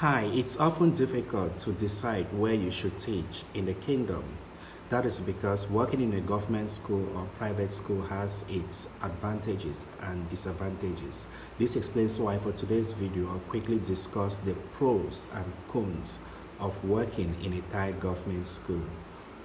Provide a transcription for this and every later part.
Hi, it's often difficult to decide where you should teach in the kingdom. That is because working in a government school or private school has its advantages and disadvantages. This explains why for today's video I'll quickly discuss the pros and cons of working in a Thai government school.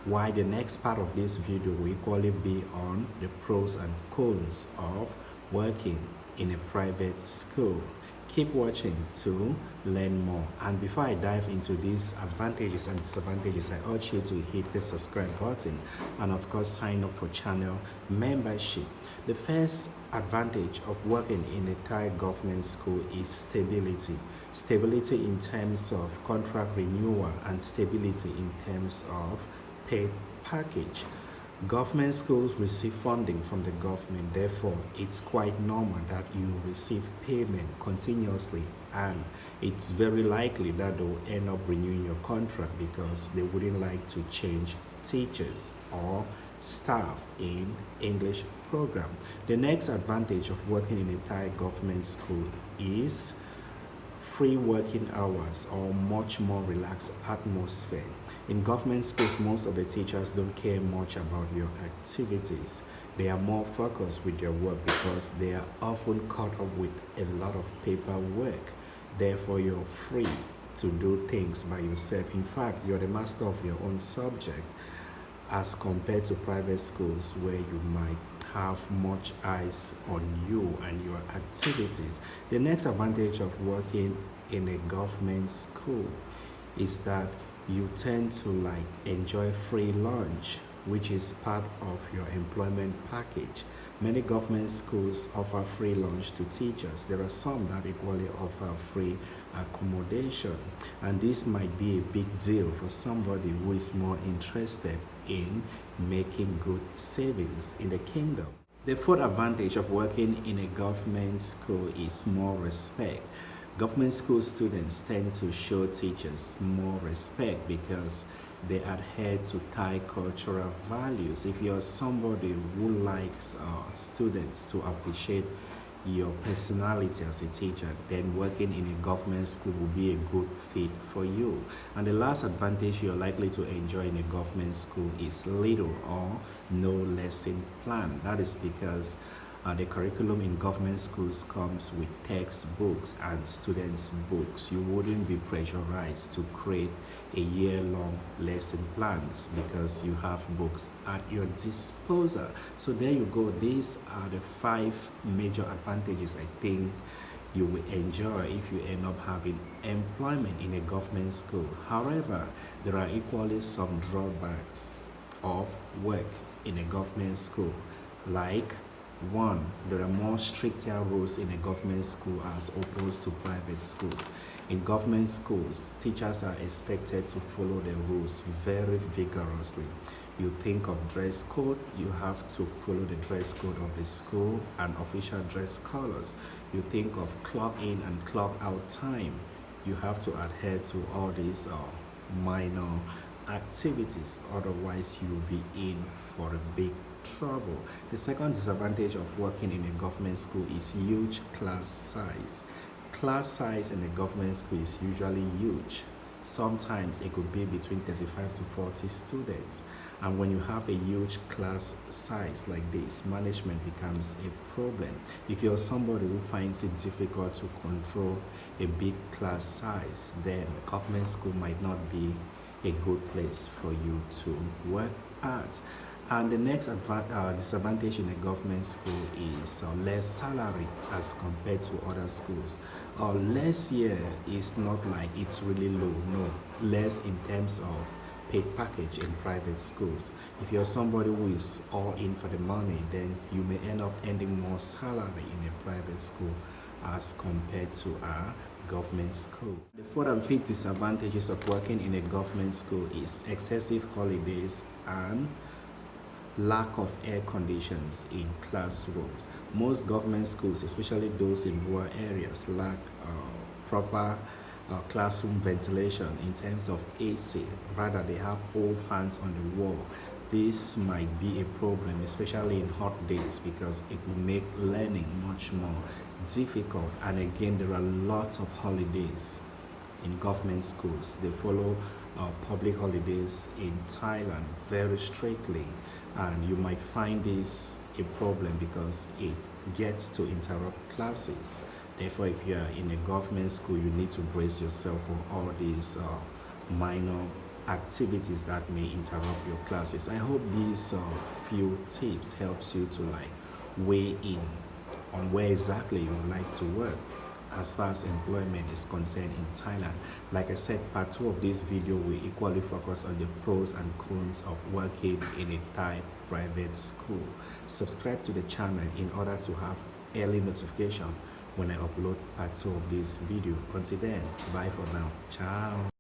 Why the next part of this video will equally be on the pros and cons of working in a private school. Keep watching to learn more. And before I dive into these advantages and disadvantages, I urge you to hit the subscribe button and of course sign up for channel membership. The first advantage of working in a Thai government school is stability. Stability in terms of contract renewal and stability in terms of pay package. Government schools receive funding from the government, therefore it's quite normal that you receive payment continuously, and it's very likely that they'll end up renewing your contract because they wouldn't like to change teachers or staff in English program. The next advantage of working in a Thai government school is free working hours or much more relaxed atmosphere. In government schools, most of the teachers don't care much about your activities. They are more focused with their work because they are often caught up with a lot of paperwork. Therefore, you're free to do things by yourself. In fact, you're the master of your own subject as compared to private schools where you might have much eyes on you and your activities. The next advantage of working in a government school is that you tend to enjoy free lunch, which is part of your employment package. Many government schools offer free lunch to teachers. There are some that equally offer free accommodation, and this might be a big deal for somebody who is more interested in making good savings in the kingdom. The fourth advantage of working in a government school is more respect. Government school students tend to show teachers more respect because they adhere to Thai cultural values. If you're somebody who likes students to appreciate your personality as a teacher, then working in a government school will be a good fit for you. And the last advantage you're likely to enjoy in a government school is little or no lesson plan. That is because the curriculum in government schools comes with textbooks and students' books. You wouldn't be pressurized to create a year-long lesson plans because you have books at your disposal. So there you go. These are the 5 major advantages I think you will enjoy if you end up having employment in a government school. However, there are equally some drawbacks of work in a government school, like 1. There are more stricter rules in a government school as opposed to private schools. In government schools, teachers are expected to follow the rules very vigorously. You think of dress code, you have to follow the dress code of the school and official dress colors. You think of clock in and clock out time. You have to adhere to all these minor activities, otherwise you'll be in for a big trouble. The second disadvantage of working in a government school is huge class size. Class size in a government school is usually huge. Sometimes it could be between 35 to 40 students. And when you have a huge class size like this, management becomes a problem. If you're somebody who finds it difficult to control a big class size, then government school might not be a good place for you to work at. And the next disadvantage in a government school is less salary as compared to other schools. Less here is not like it's really low, no. Less in terms of paid package in private schools. If you're somebody who is all in for the money, then you may end up earning more salary in a private school as compared to a government school. The fourth and fifth disadvantages of working in a government school is excessive holidays and lack of air conditions in classrooms. Most government schools, especially those in rural areas, lack proper classroom ventilation in terms of AC. Rather, they have old fans on the wall. This might be a problem, especially in hot days, because it will make learning much more difficult. And again, there are lots of holidays in government schools. They follow public holidays in Thailand very strictly, and you might find this a problem because it gets to interrupt classes. Therefore, if you are in a government school, you need to brace yourself for all these minor activities that may interrupt your classes. I hope these few tips helps you to like weigh in on where exactly you would like to work as far as employment is concerned in Thailand. Like I said, part 2 of this video will equally focus on the pros and cons of working in a Thai private school. Subscribe to the channel in order to have early notification when I upload part 2 of this video. Until then, bye for now. Ciao.